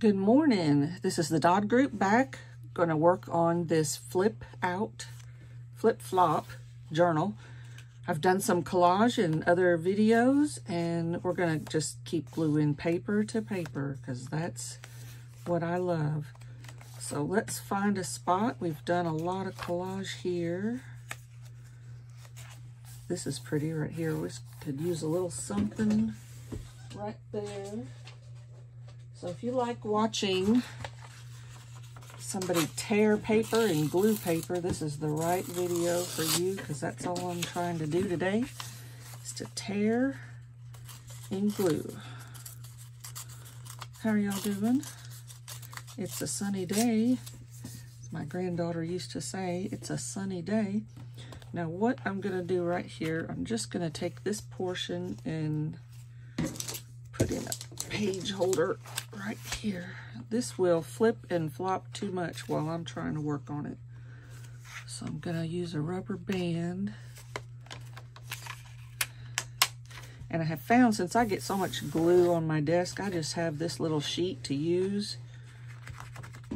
Good morning. This is the Dodd Group back. Going to work on this Flip-Flop journal. I've done some collage in other videos, and we're going to just keep gluing paper to paper because that's what I love. So let's find a spot. We've done a lot of collage here. This is pretty right here. We could use a little something right there. So if you like watching somebody tear paper and glue paper, this is the right video for you, because that's all I'm trying to do today, is to tear and glue. How are y'all doing? It's a sunny day. As my granddaughter used to say, it's a sunny day. Now what I'm going to do right here, I'm just going to take this portion and put in a page holder right here. This will flip and flop too much while I'm trying to work on it. So I'm going to use a rubber band. And I have found, since I get so much glue on my desk, I just have this little sheet to use,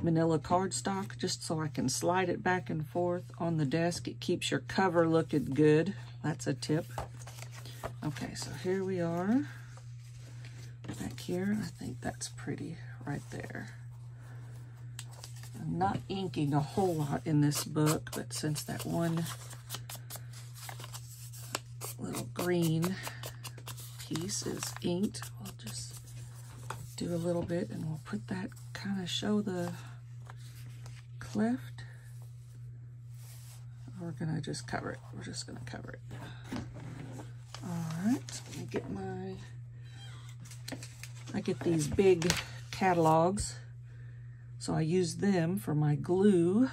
manila cardstock, just so I can slide it back and forth on the desk. It keeps your cover looking good. That's a tip. Okay, so here we are. Back here, I think that's pretty right there. I'm not inking a whole lot in this book, but since that one little green piece is inked, we'll just do a little bit and we'll put that, kind of show the cleft. We're gonna just cover it. We're just gonna cover it. All right, let me get I get these big catalogs, so I use them for my glue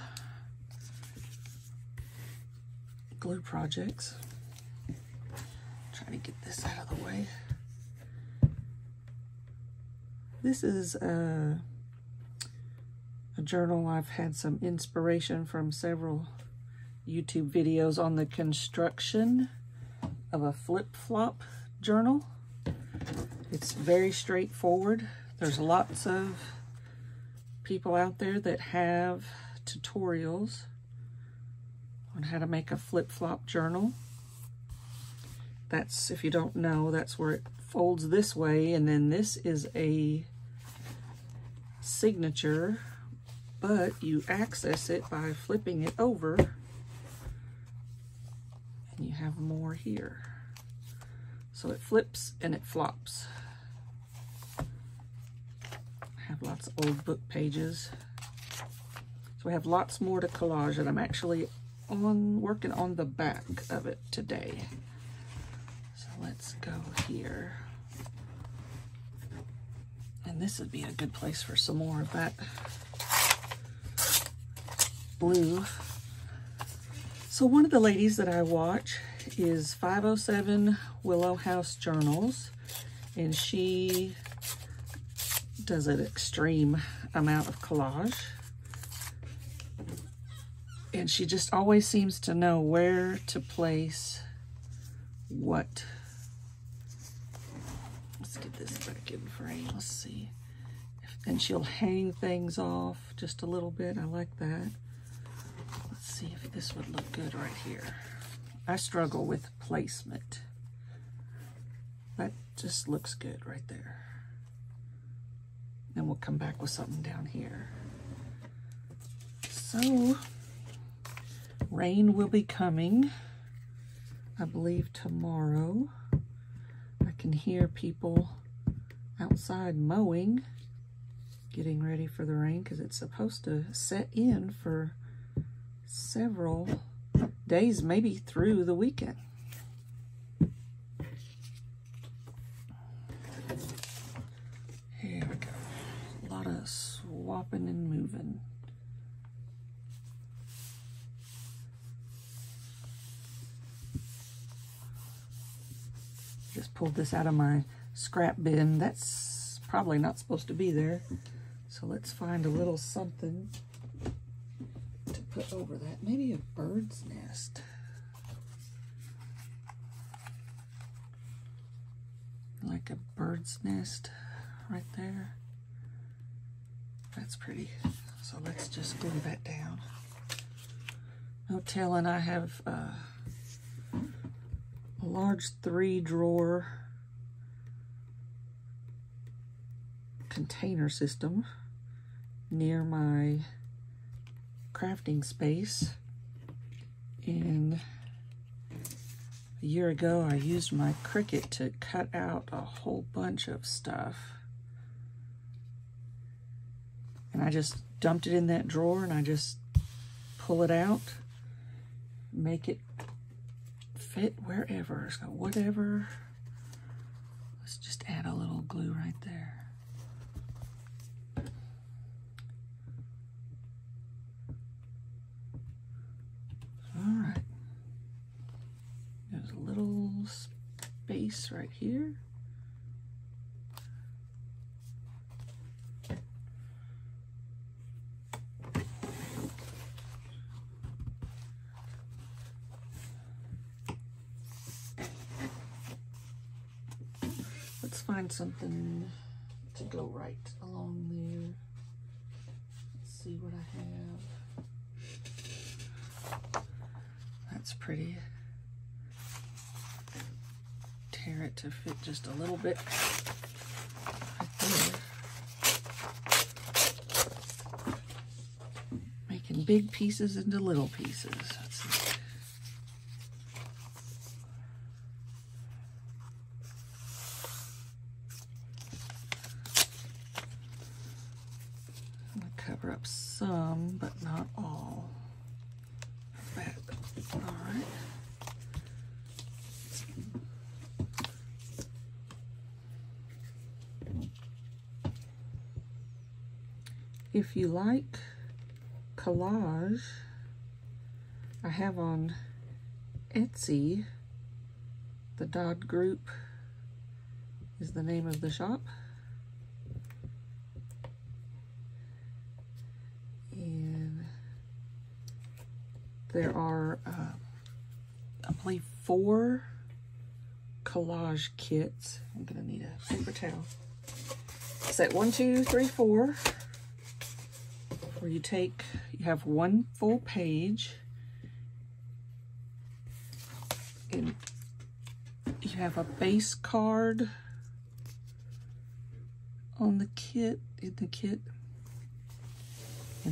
projects. Try to get this out of the way. This is a journal. I've had some inspiration from several YouTube videos on the construction of a flip-flop journal. It's very straightforward. There's lots of people out there that have tutorials on how to make a flip-flop journal. That's, if you don't know, that's where it folds this way, and then this is a signature, but you access it by flipping it over, and you have more here. So it flips and it flops. I have lots of old book pages. So we have lots more to collage, and I'm actually working on the back of it today. So let's go here. And this would be a good place for some more of that blue. So one of the ladies that I watch is 507 Willow House Journals, and she does an extreme amount of collage, and she just always seems to know where to place what. Let's get this back in frame. Let's see. And she'll hang things off just a little bit. I like that. Let's see if this would look good right here. I struggle with placement. That just looks good right there. Then we'll come back with something down here. So, rain will be coming, I believe, tomorrow. I can hear people outside mowing, getting ready for the rain, because it's supposed to set in for several days, maybe through the weekend. Here we go. A lot of swapping and moving. Just pulled this out of my scrap bin. That's probably not supposed to be there. So let's find a little something to put over that. Maybe a bird's nest. Like a bird's nest right there. That's pretty. So let's just glue that down. No telling, I have a large 3-drawer container system near my crafting space, and a year ago I used my Cricut to cut out a whole bunch of stuff, and I just dumped it in that drawer, and I just pull it out, make it fit wherever, so whatever. Let's just add a little glue right there. All right, there's a little space right here. Let's find something to go right along there. Let's see what I have. That's pretty. Tear it to fit just a little bit right there. Making big pieces into little pieces. Let's see. I'm gonna cover up some, but not all. That. All right. If you like collage, I have on Etsy, the Dodd Group is the name of the shop. And there are, I believe, 4 collage kits. I'm gonna need a paper towel. Set 1, 2, 3, 4. Where you have 1 full page, and you have a base card on the kit, and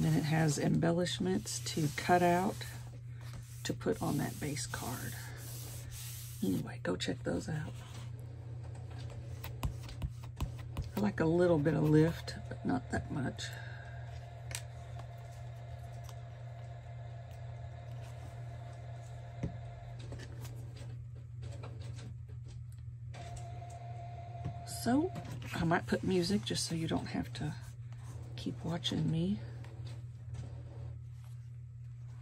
then it has embellishments to cut out to put on that base card. Anyway, go check those out. I like a little bit of lift, but not that much. So, I might put music just so you don't have to keep watching me.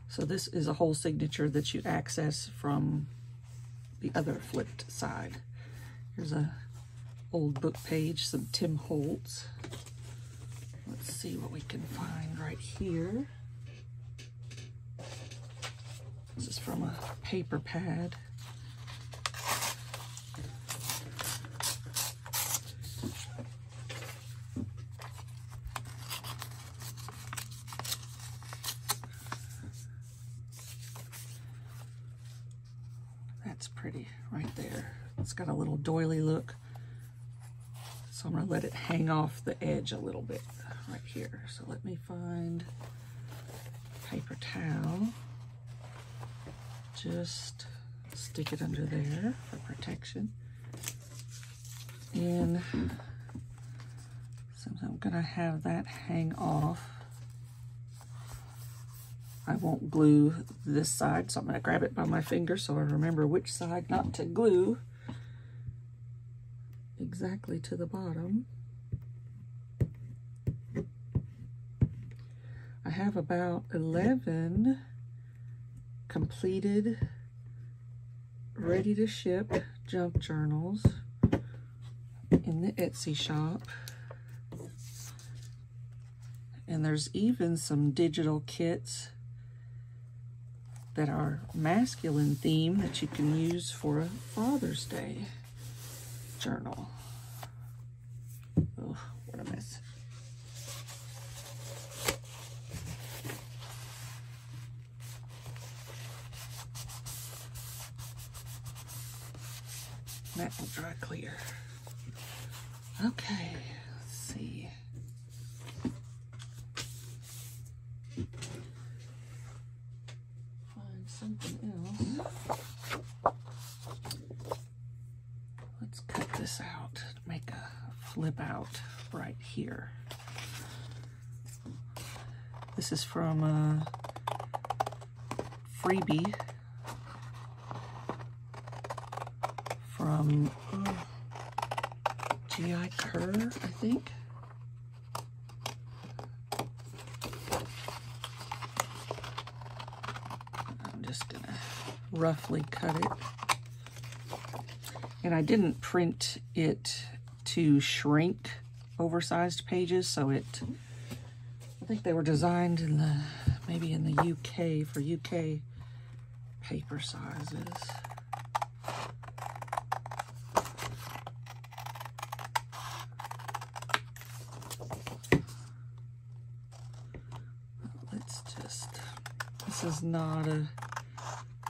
So this is a whole signature that you access from the other flipped side. Here's a old book page, some Tim Holtz. Let's see what we can find right here. This is from a paper pad. That's pretty right there. It's got a little doily look. So I'm gonna let it hang off the edge a little bit right here. So let me find a paper towel. Just stick it under there for protection. And since I'm gonna have that hang off, I won't glue this side, so I'm gonna grab it by my finger so I remember which side not to glue exactly to the bottom. I have about 11 completed, ready to ship junk journals in the Etsy shop. And there's even some digital kits that are masculine theme that you can use for a Father's Day journal. Oh, what a mess. That will dry clear. Okay, let's see. Find something else. Let's cut this out, make a flip out right here. This is from a freebie from G.I. Kerr, I think. I'm just gonna roughly cut it. And I didn't print it to shrink oversized pages, so I think they were designed in maybe in the UK for UK paper sizes. This is not a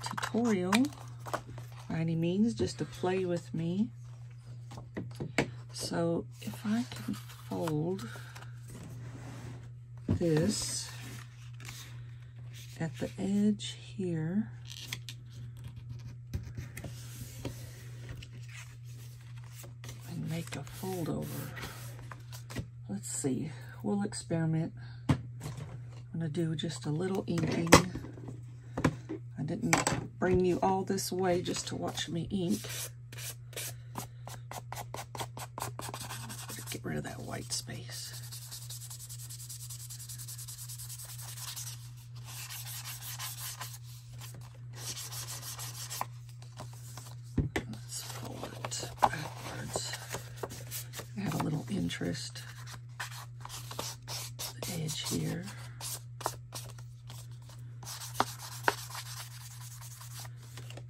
tutorial by any means, just to play with me. So if I can fold this at the edge here, and make a fold over. Let's see, we'll experiment. I'm gonna do just a little inking. I didn't bring you all this way just to watch me ink. Get rid of that white space. Let's fold it backwards. Add a little interest. The edge here.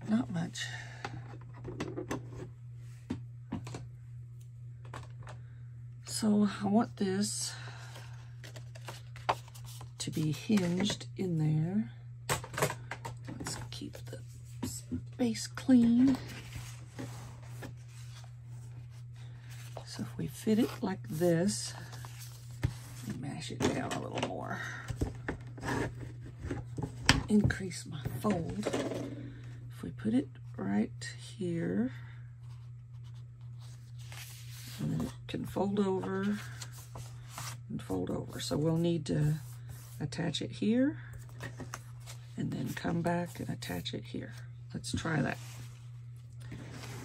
Not much. So I want this to be hinged in there. Let's keep the space clean. So if we fit it like this, mash it down a little more. Increase my fold. If we put it right here, and then it can fold over and fold over. So we'll need to attach it here and then come back and attach it here. Let's try that.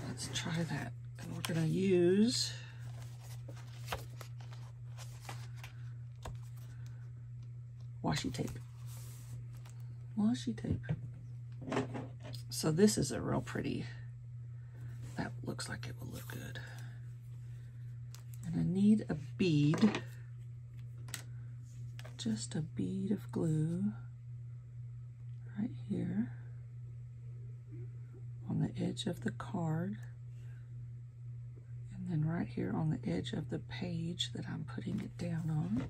Let's try that. And we're gonna use washi tape. Washi tape. So this is a real pretty, that looks like it will look good. And I need a bead, just a bead of glue right here on the edge of the card, and then right here on the edge of the page that I'm putting it down on.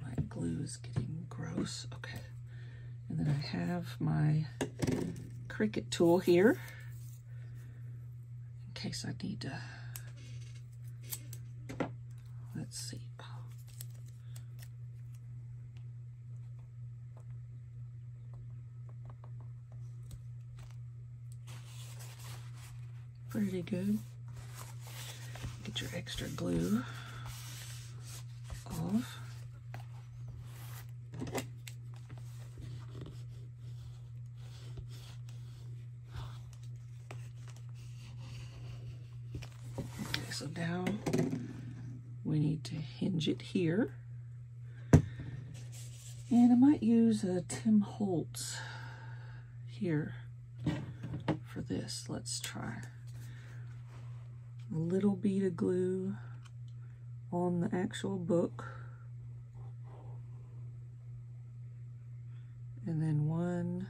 My glue is getting gross. Okay. And then I have my Cricut tool here in case I need to, let's see. Pretty good. Get your extra glue off. So now we need to hinge it here. And I might use a Tim Holtz here for this. Let's try a little bead of glue on the actual book. And then one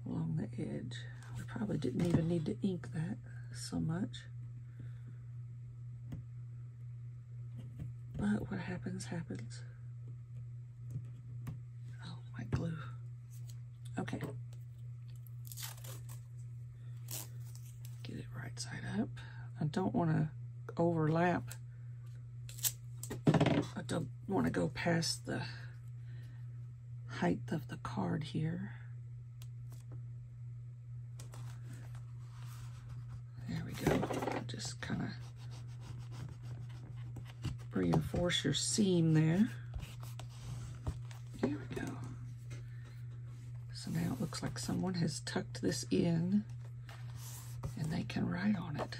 along the edge. We probably didn't even need to ink that so much. But what happens, happens. Oh, my glue. Okay. right side up. I don't want to overlap. I don't want to go past the height of the card here. There we go. Just kind of reinforce your seam there. There we go. So now it looks like someone has tucked this in and they can write on it.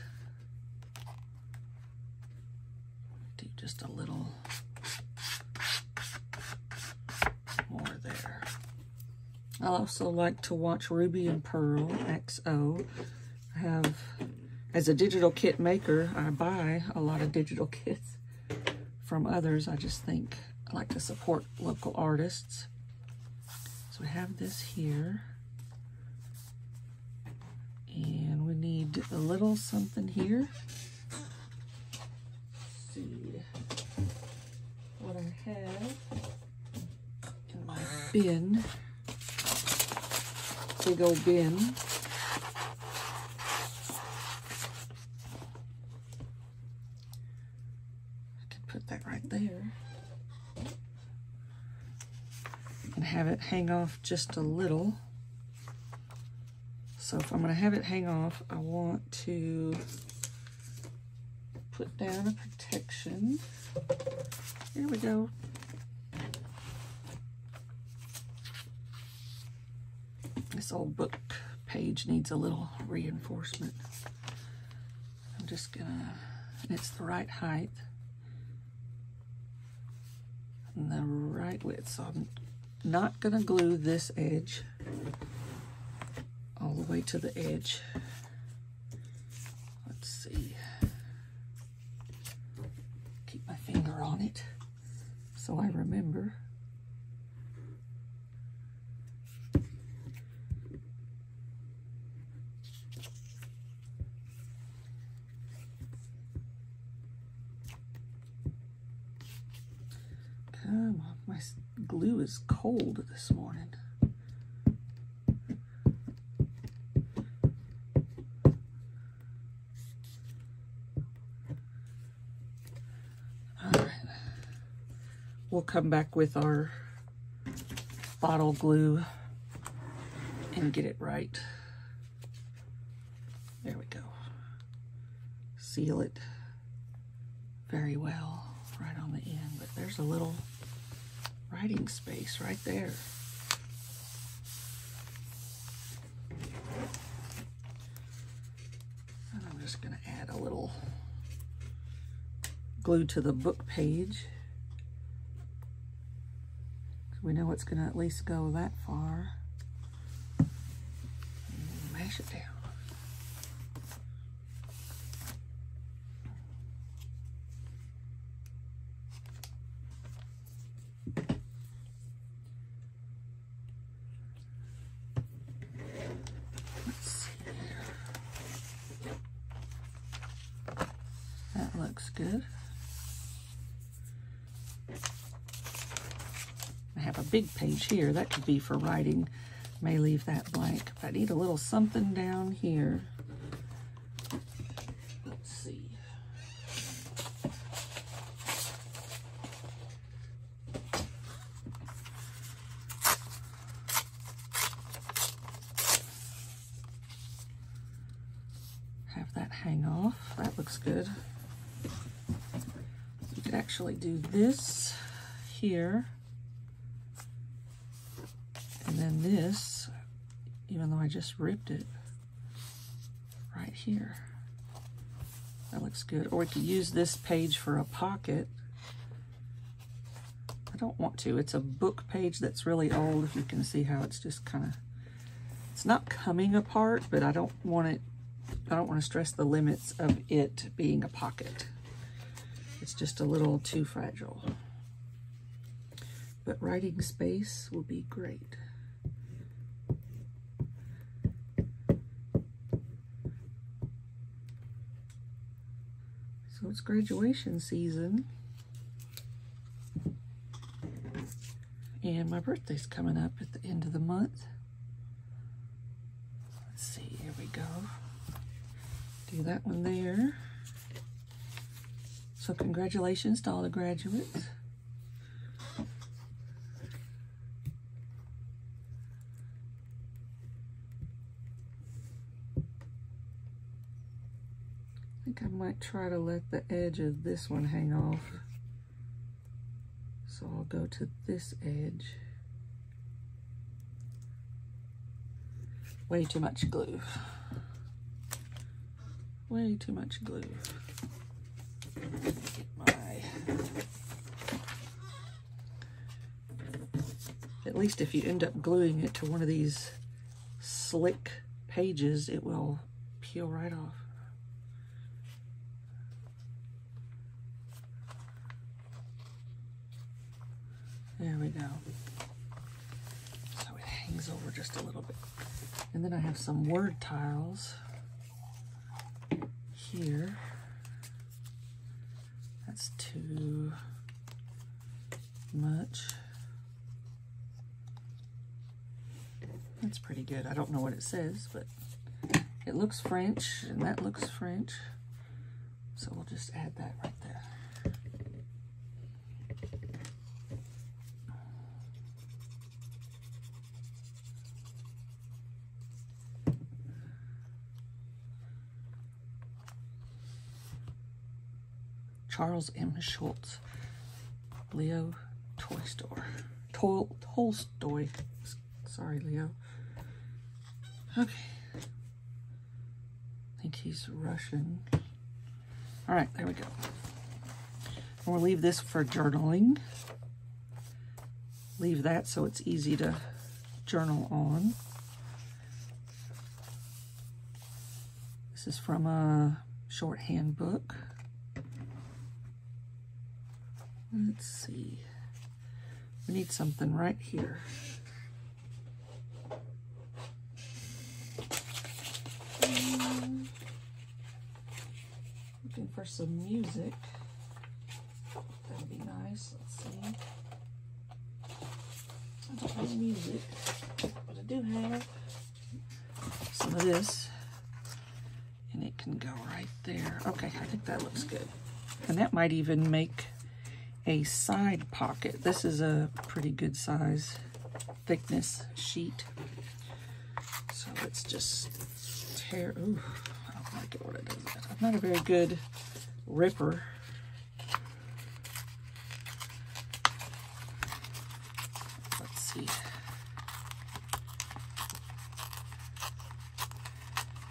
Do just a little more there. I also like to watch Ruby and Pearl XO. I have, as a digital kit maker, I buy a lot of digital kits from others. I just think I like to support local artists. So we have this here. And we need a little something here. Let's see what I have in my bin. Big old bin. I can put that right there. And have it hang off just a little. So if I'm going to have it hang off, I want to put down a protection. Here we go. This old book page needs a little reinforcement. I'm just gonna, and it's the right height and the right width, so I'm not gonna glue this edge all the way to the edge. Let's see. Keep my finger on it so I remember. Come on, my glue is cold this morning. We'll come back with our bottle glue and get it right. There we go. Seal it very well right on the end, but there's a little writing space right there. And I'm just going to add a little glue to the book page. We know it's going to at least go that far. And mash it down. Let's see here. That looks good. I have a big page here. That could be for writing. May leave that blank. But I need a little something down here. Let's see. Have that hang off. That looks good. You could actually do this here. And then this, even though I just ripped it, right here. That looks good. Or we could use this page for a pocket. I don't want to. It's a book page that's really old. If you can see how it's just kind of, it's not coming apart, but I don't want to stress the limits of it being a pocket. It's just a little too fragile. But writing space will be great. So it's graduation season, and my birthday's coming up at the end of the month. Let's see, here we go. Do that one there. So congratulations to all the graduates. I think I might try to let the edge of this one hang off. So I'll go to this edge. Way too much glue. Way too much glue. Get my... At least if you end up gluing it to one of these slick pages, it will peel right off. There we go. So it hangs over just a little bit. And then I have some word tiles here. That's too much. That's pretty good. I don't know what it says, but it looks French, and that looks French. So we'll just add that right there. Charles M. Schultz, Leo Toy Store. Tolstoy. Sorry, Leo. Okay. I think he's Russian. All right, there we go. And we'll leave this for journaling. Leave that so it's easy to journal on. This is from a shorthand book. Let's see. We need something right here. Looking for some music. That would be nice. Let's see. I don't have music, but I do have some of this. And it can go right there. Okay, I think that looks good. And that might even make a side pocket. This is a pretty good size thickness sheet. So let's just tear. Ooh, I don't like it when it does that. I'm not a very good ripper. Let's see.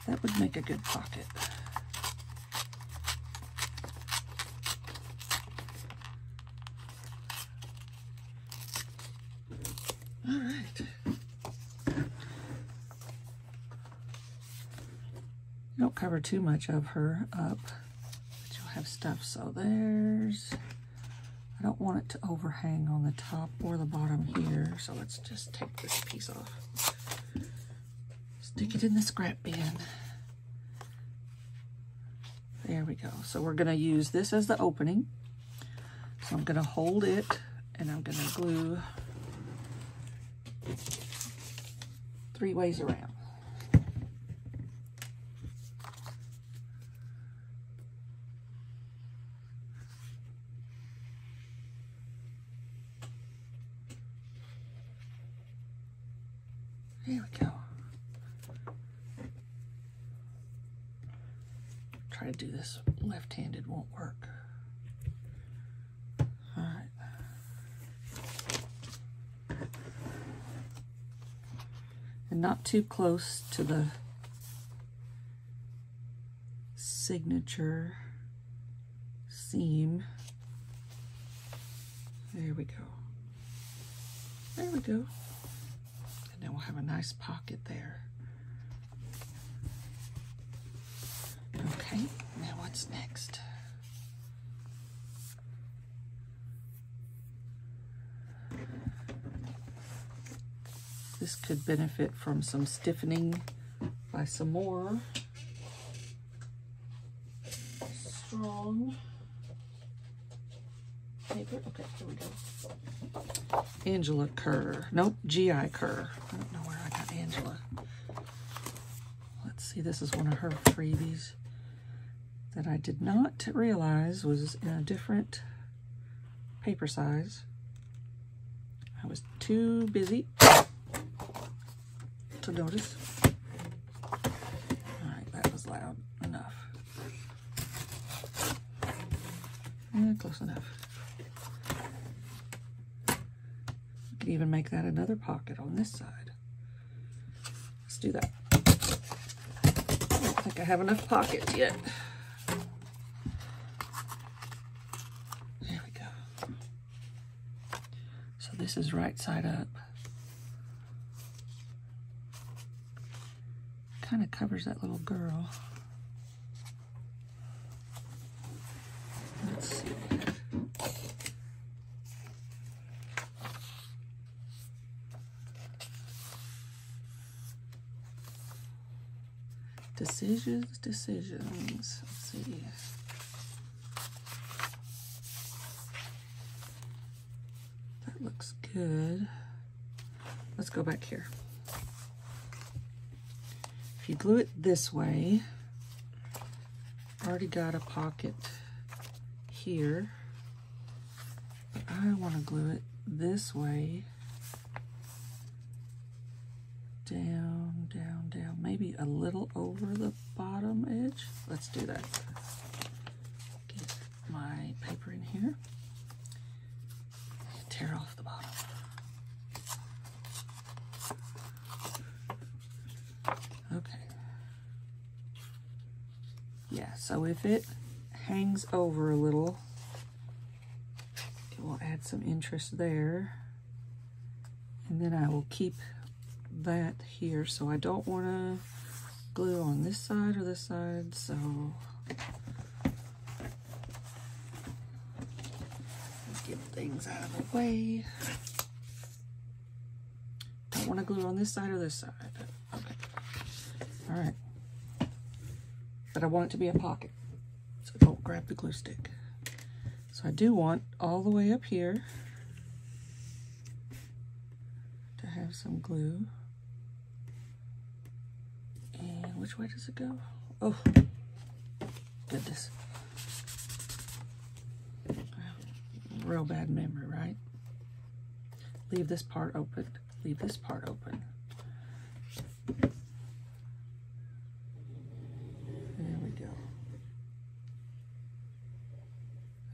That would make a good pocket. All right. Don't cover too much of her up, but you'll have stuff. So there's, I don't want it to overhang on the top or the bottom here. So let's just take this piece off. Stick it in the scrap bin. There we go. So we're gonna use this as the opening. So I'm gonna hold it and I'm gonna glue 3 ways around. There we go. Try to do this left-handed, won't work. All right. And not too close to the signature seam. There we go. There we go. And then we'll have a nice pocket there. Okay, now what's next? This could benefit from some stiffening by some more strong paper. Okay, here we go. Angela Kerr. Nope, G.I. Kerr. I don't know where I got Angela. Let's see, this is one of her freebies. that I did not realize was in a different paper size. I was too busy to notice. All right, that was loud enough. Close enough. You can even make that another pocket on this side. Let's do that. I don't think I have enough pockets yet. There we go. So this is right side up. Kind of covers that little girl. Let's see. Decisions. Let's see. That looks good. Let's go back here. If you glue it this way, already got a pocket here, but I want to glue it this way, down, down, down, maybe a little over the bottom edge. Let's do that. Get my paper in here, tear off the bottom. Okay. Yeah, so if it hangs over a little, it will add some interest there. And then I will keep that here. So I don't want to glue on this side or this side, so get things out of the way. Don't want to glue on this side or this side. Okay. All right. But I want it to be a pocket, so don't grab the glue stick. So I do want all the way up here to have some glue. And which way does it go? Oh, goodness. Real bad memory, right? Leave this part open. Leave this part open. There we go.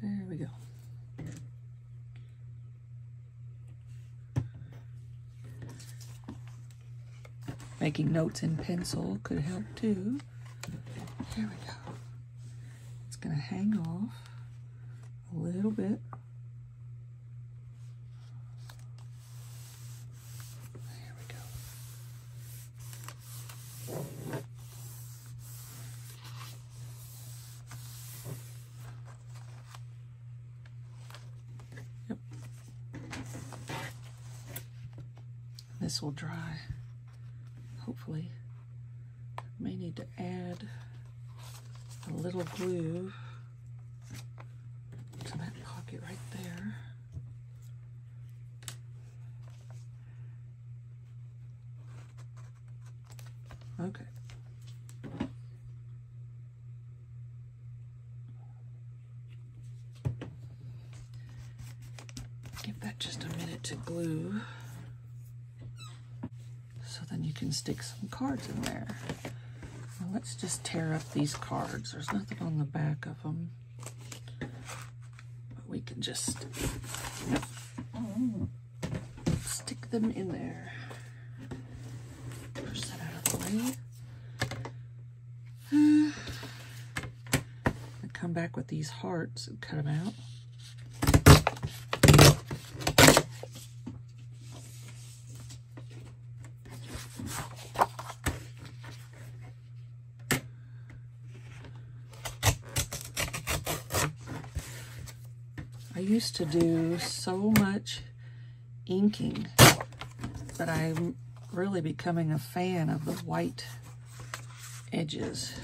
There we go. Making notes in pencil could help too. Here we go. It's going to hang off a little bit. There we go. Yep. This will dry. Hopefully. May need to add a little glue to that pocket right there. Okay. Give that just a minute to glue. So then you can stick some cards in there. Now let's just tear up these cards. There's nothing on the back of them. But we can just stick them in there. Push that out of the way. And come back with these hearts and cut them out. I used to do so much inking, but I'm really becoming a fan of the white edges.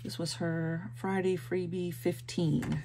This was her Friday freebie 15.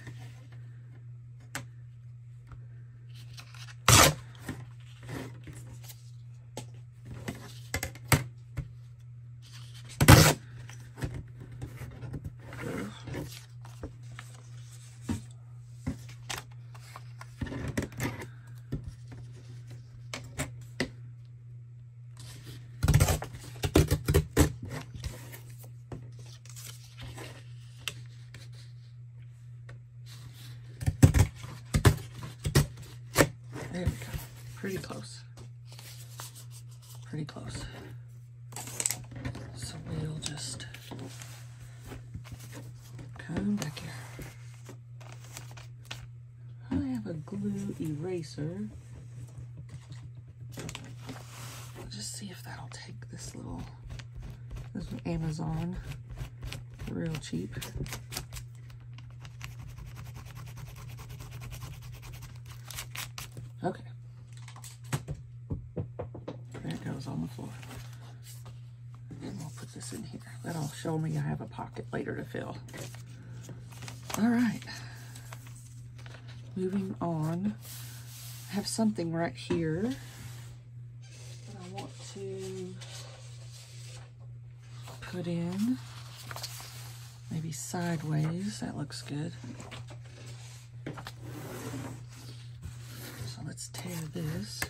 close. So we'll just come back here. I have a glue eraser. Just see if that'll take this little, this is Amazon, real cheap. Okay. There it goes on the floor. And we'll put this in here. That'll show me I have a pocket later to fill. All right. Moving on. I have something right here that I want to put in. Maybe sideways. That looks good. So let's tear this.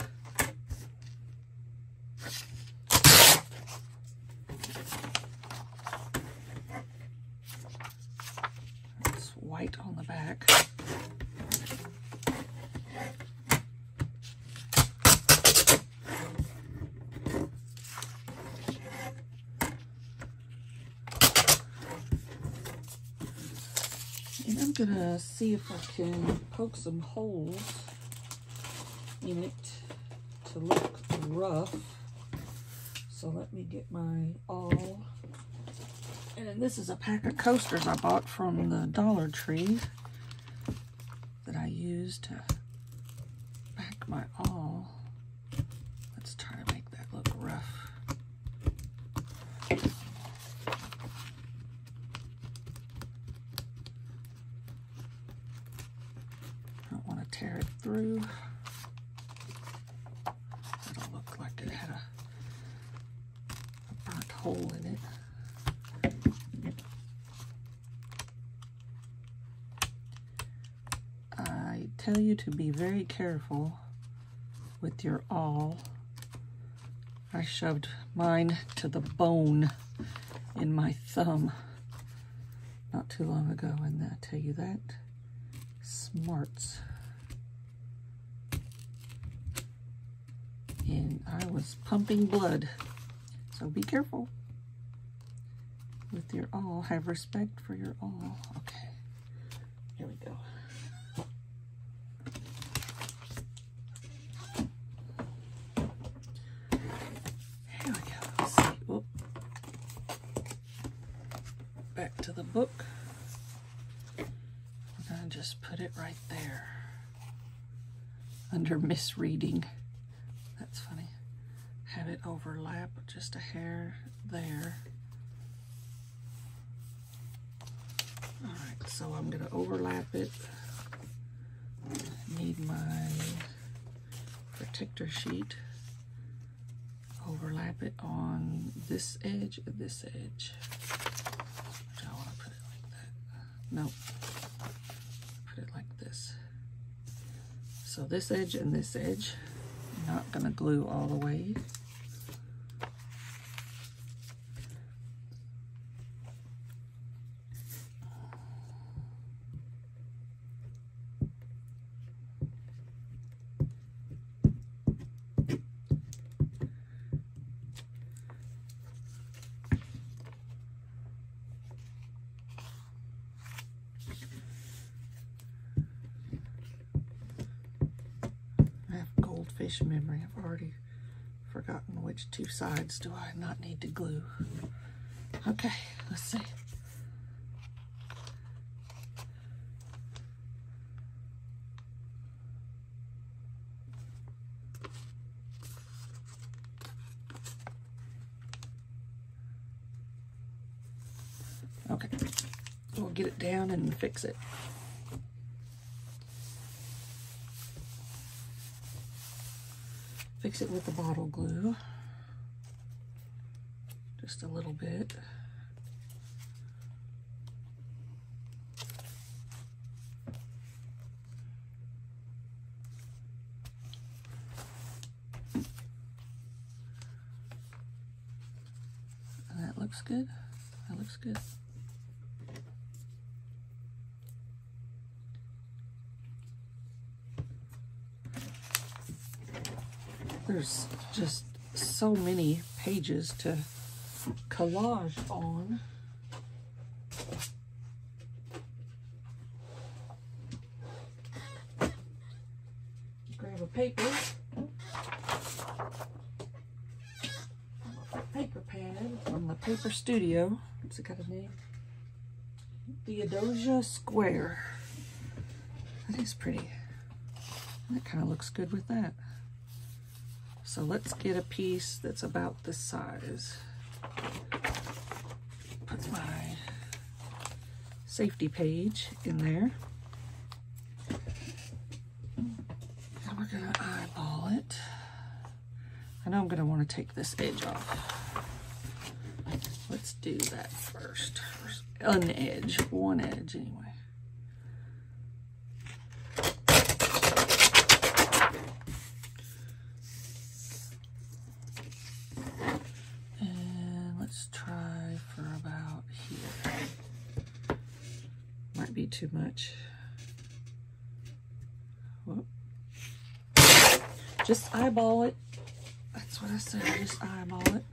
It's white on the back. And I'm gonna see if I can poke some holes in it to look rough. So let me get my awl. And then this is a pack of coasters I bought from the Dollar Tree that I use to back my awl. Let's try to make that look rough. Don't want to tear it through. It'll look like it had a burnt hole in it. I tell you to be very careful with your awl. I shoved mine to the bone in my thumb not too long ago, and I tell you that smarts. And I was pumping blood, so be careful with your awl. Have respect for your awl. Okay, here we go. Here we go. Let's see. Whoop. Back to the book. We're gonna just put it right there under misreading. That's funny. Have it overlap just a hair there. All right, so I'm gonna overlap it. Need my protector sheet. Overlap it on this edge and this edge. I want to put it like that. Nope. Put it like this. So this edge and this edge. Not gonna glue all the way. Fish memory. I've already forgotten which two sides do I not need to glue. Okay, let's see. Okay, we'll get it down and fix it. Fix it with the bottle glue, just a little bit. And that looks good. That looks good. There's just so many pages to collage on. Grab a paper. Paper pad from the Paper Studio. What's it got a name? Theodosia Square. That is pretty. That kind of looks good with that. So let's get a piece that's about this size. Put my safety page in there. And we're gonna eyeball it. I know I'm gonna want to take this edge off. Let's do that first. An edge, one edge anyway. And let's try for about here. Might be too much. Whoop. Just eyeball it. That's what I said, just eyeball it.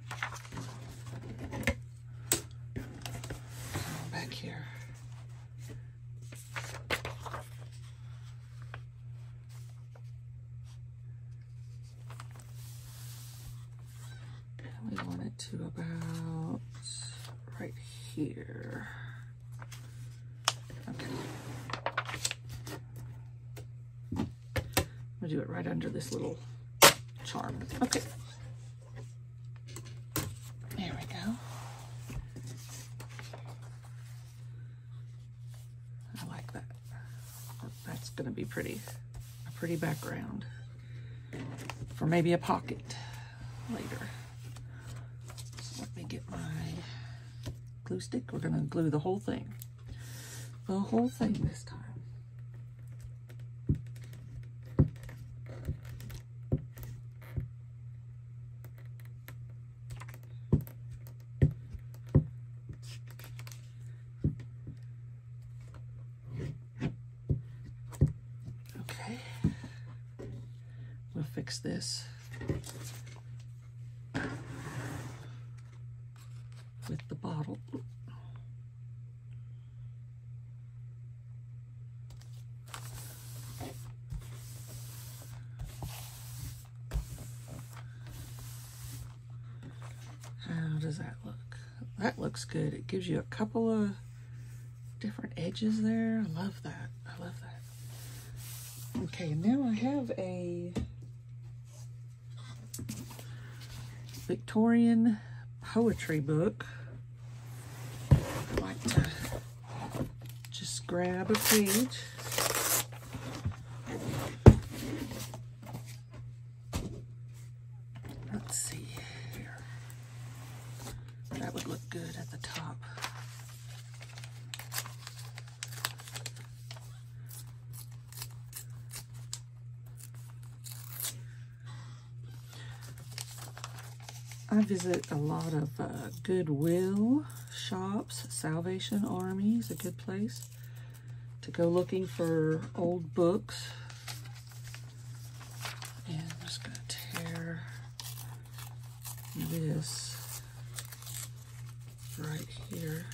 Back here. And we want it to about right here. Okay. I'm gonna do it right under this little charm. Okay. There we go. I like that. That's going to be pretty. A pretty background for maybe a pocket later. So let me get my glue stick. We're going to glue the whole thing. The whole thing this time. Fix this with the bottle. How does that look? That looks good. It gives you a couple of different edges there. I love that. I love that. Okay, now I have a Victorian poetry book. I like to just grab a page. Let's see here. That would look good at the top. I visit a lot of Goodwill shops. Salvation Army is a good place to go looking for old books. And I'm just going to tear this right here.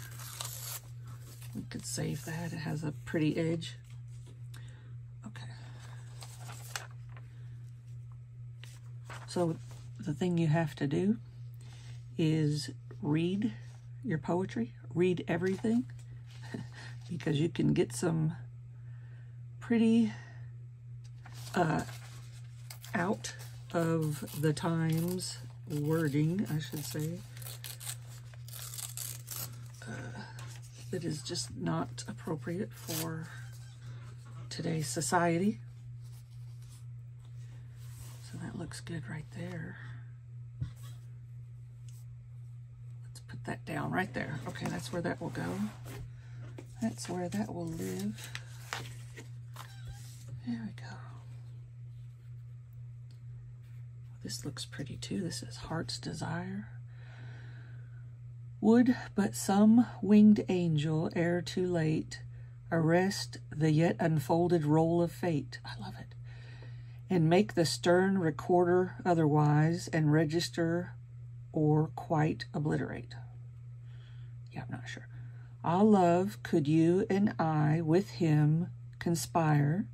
We could save that. It has a pretty edge. Okay. So the thing you have to do is read your poetry, read everything, because you can get some pretty out of the times wording, I should say, that is just not appropriate for today's society. So that looks good right there. That down right there. Okay, that's where that will go. That's where that will live. There we go. This looks pretty too. This is Heart's Desire. Would but some winged angel, ere too late, arrest the yet unfolded roll of fate. I love it. and make the stern recorder otherwise, and register or quite obliterate. Yeah, I'm not sure. Ah, love, could you and I with him conspire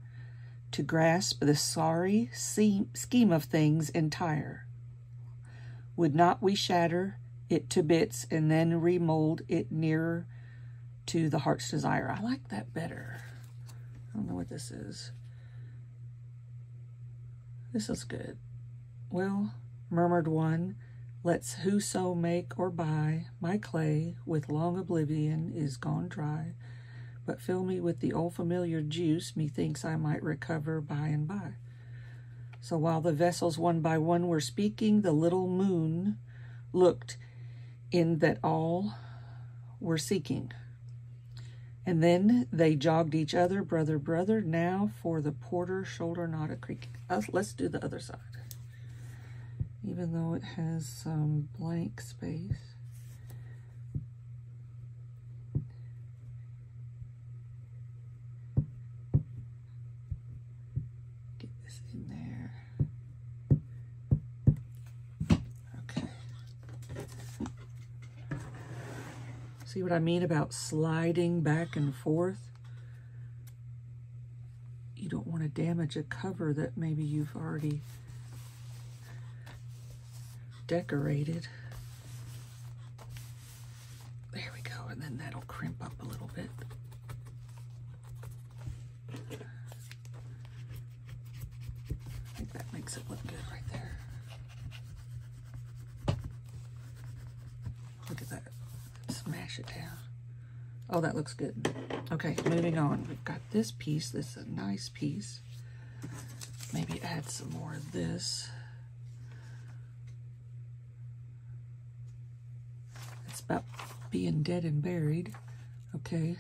to grasp the sorry scheme of things entire? Would not we shatter it to bits and then remold it nearer to the heart's desire? I like that better. I don't know what this is. This is good. Well, murmured one, let's whoso make or buy my clay with long oblivion is gone dry, but fill me with the old familiar juice methinks I might recover by and by. So while the vessels one by one were speaking, the little moon looked in that all were seeking. And then they jogged each other, brother, brother, now for the porter shoulder not a creak. Let's do the other side. Even though it has some blank space. Get this in there. Okay. See what I mean about sliding back and forth? You don't want to damage a cover that maybe you've already decorated. There we go, and then that'll crimp up a little bit. I think that makes it look good right there. Look at that. Smash it down. Oh, that looks good. Okay, moving on. We've got this piece. This is a nice piece. Maybe add some more of this. It's about being dead and buried. Okay.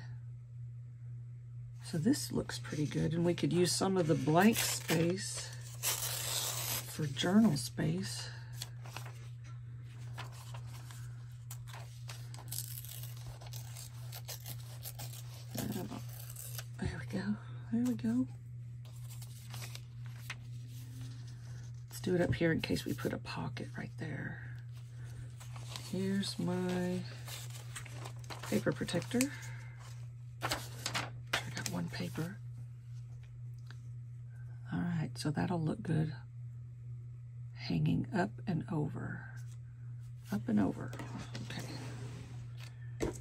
So this looks pretty good, and we could use some of the blank space for journal space. There we go. Let's do it up here in case we put a pocket right there. Here's my paper protector. I got one paper. All right, so that'll look good hanging up and over. Up and over. Okay.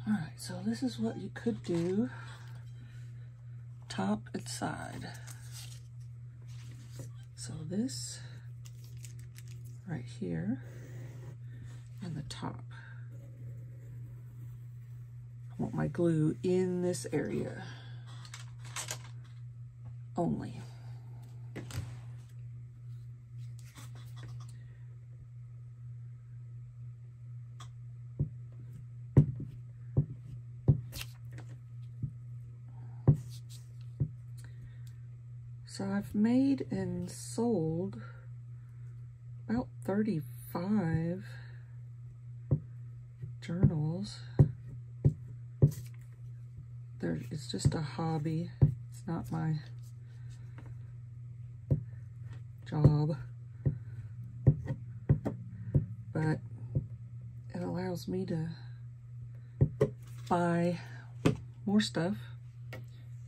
All right, so this is what you could do, top and side. So this right here and the top. I want my glue in this area only. So I've made and sold about 35 journals. It's just a hobby. It's not my job, but it allows me to buy more stuff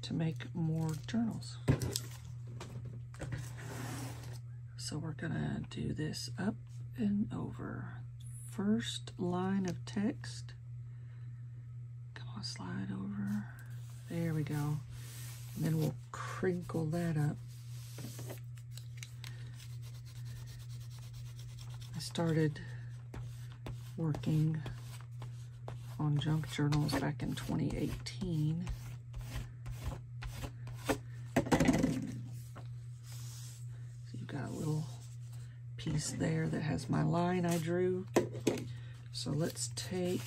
to make more journals. So we're gonna do this up and over. First line of text. Come on, slide over. There we go. And then we'll crinkle that up. I started working on junk journals back in 2018. Got a little piece there that has my line I drew. So let's take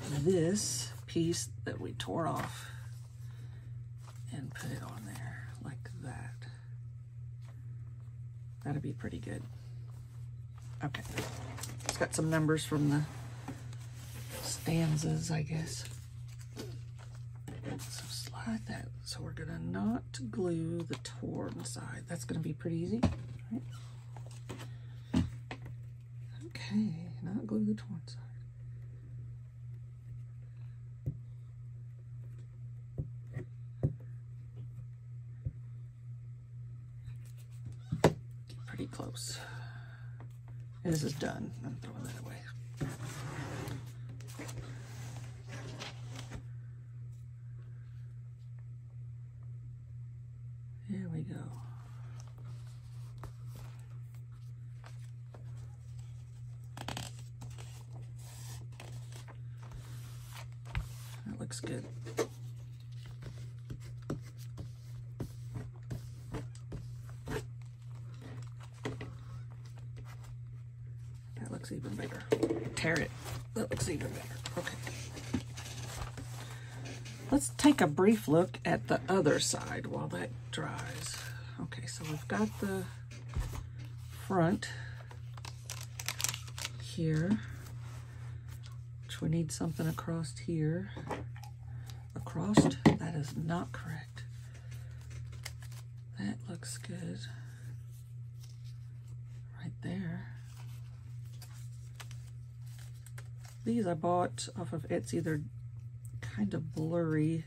this piece that we tore off and put it on there like that. That'll be pretty good. Okay, it's got some numbers from the stanzas, I guess. So slide like that. So we're gonna not glue the torn side. That's gonna be pretty easy. Right? Okay, not glue the torn side. Pretty close. And this is done. I'm throwing that away. Here we go. That looks good. That looks even better. Tear it. That looks even better. Okay. Let's take a brief look at the other side while that dries. Okay, so we've got the front here, which we need something across here. Across? That is not correct. That looks good. Right there. These I bought off of Etsy. They're kind of blurry,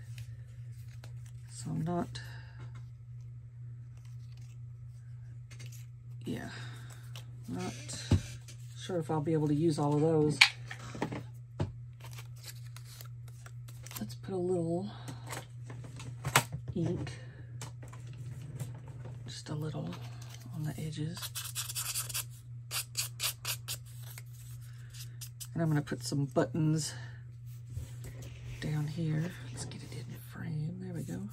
so I'm not, not sure if I'll be able to use all of those. Let's put a little ink, just a little on the edges. And I'm going to put some buttons down here. Let's get it in frame. There we go.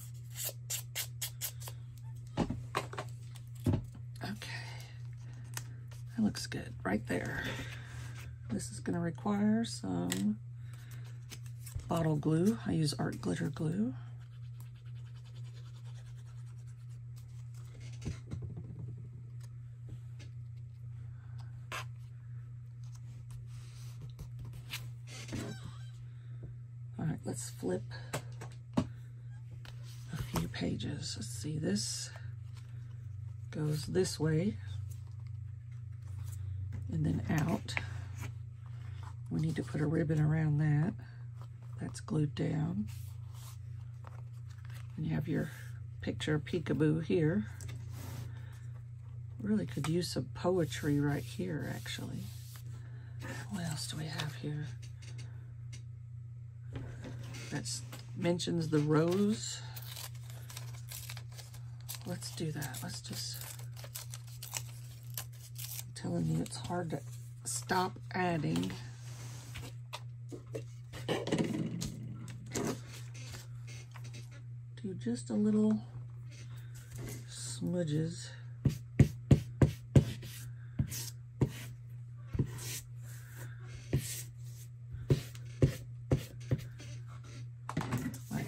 Okay. That looks good right there. This is going to require some bottle glue. I use art glitter glue. Let's flip a few pages. Let's see, this goes this way and then out. We need to put a ribbon around that. That's glued down. And you have your picture peekaboo here. Really could use some poetry right here, actually. What else do we have here? That mentions the rose. Let's do that. Let's just, I'm telling you, it's hard to stop adding. Do just a little smudges.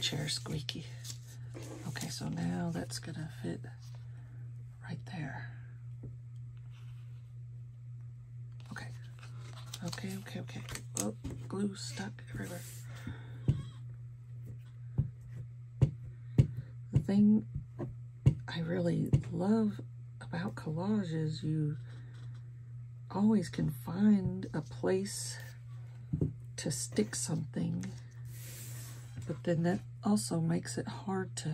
Chair squeaky. Okay, so now that's gonna fit right there. Okay. Okay. Oh, glue stuck everywhere. The thing I really love about collage is you always can find a place to stick something, but then that also makes it hard to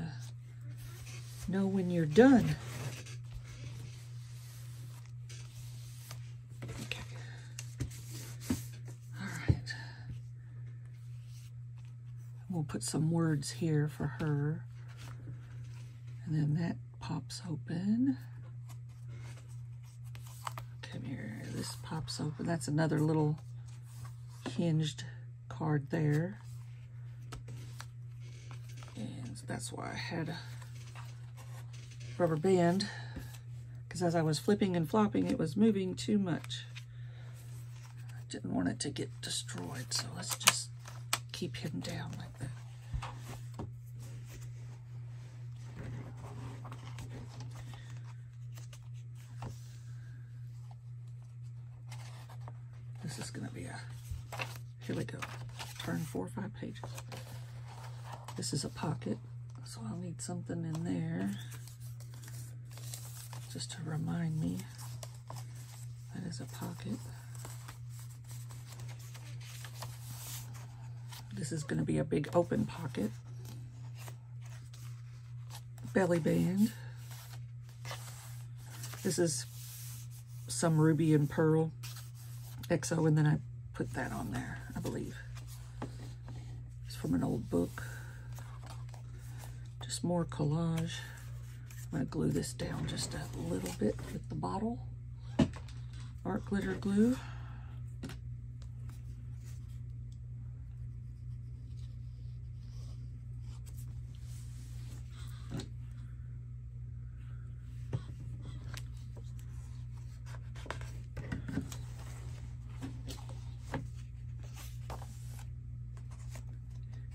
know when you're done. Okay. All right. We'll put some words here for her. And then that pops open. Come here, this pops open. That's another little hinged card there. And that's why I had a rubber band, because as I was flipping and flopping, it was moving too much. I didn't want it to get destroyed, so let's just keep him down like that. This is going to be here we go, turn 4 or 5 pages. This is a pocket. So I'll need something in there just to remind me that is a pocket. This is going to be a big open pocket. Belly band. This is some ruby and pearl XO, and then I put that on there, I believe. It's from an old book. Just more collage. I'm going to glue this down just a little bit with the bottle. Art glitter glue.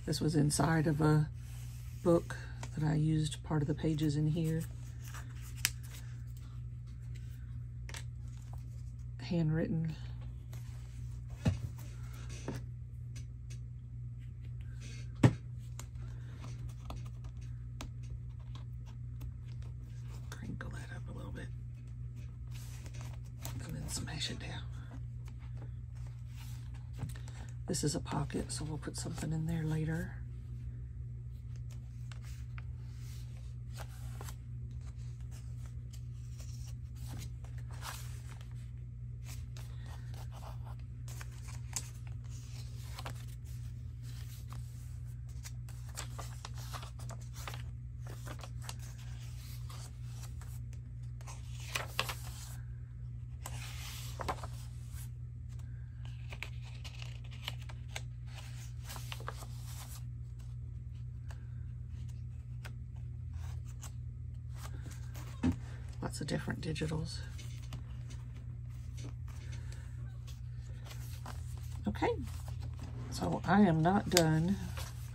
This was inside of a book that I used part of the pages in here. Handwritten. Crinkle that up a little bit and then smash it down. This is a pocket, so we'll put something in there later. Lots of different digitals. Okay, so I am not done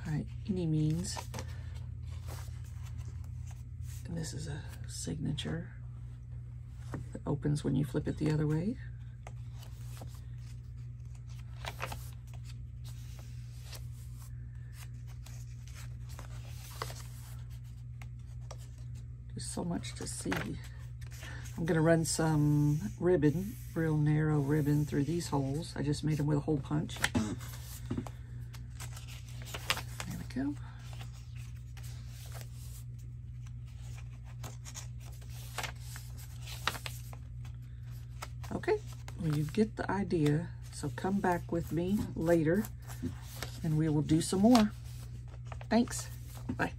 by any means. And this is a signature that opens when you flip it the other way. There's so much to see. I'm going to run some ribbon, real narrow ribbon, through these holes. I just made them with a hole punch. There we go. Okay, well, you get the idea. So come back with me later and we will do some more. Thanks. Bye.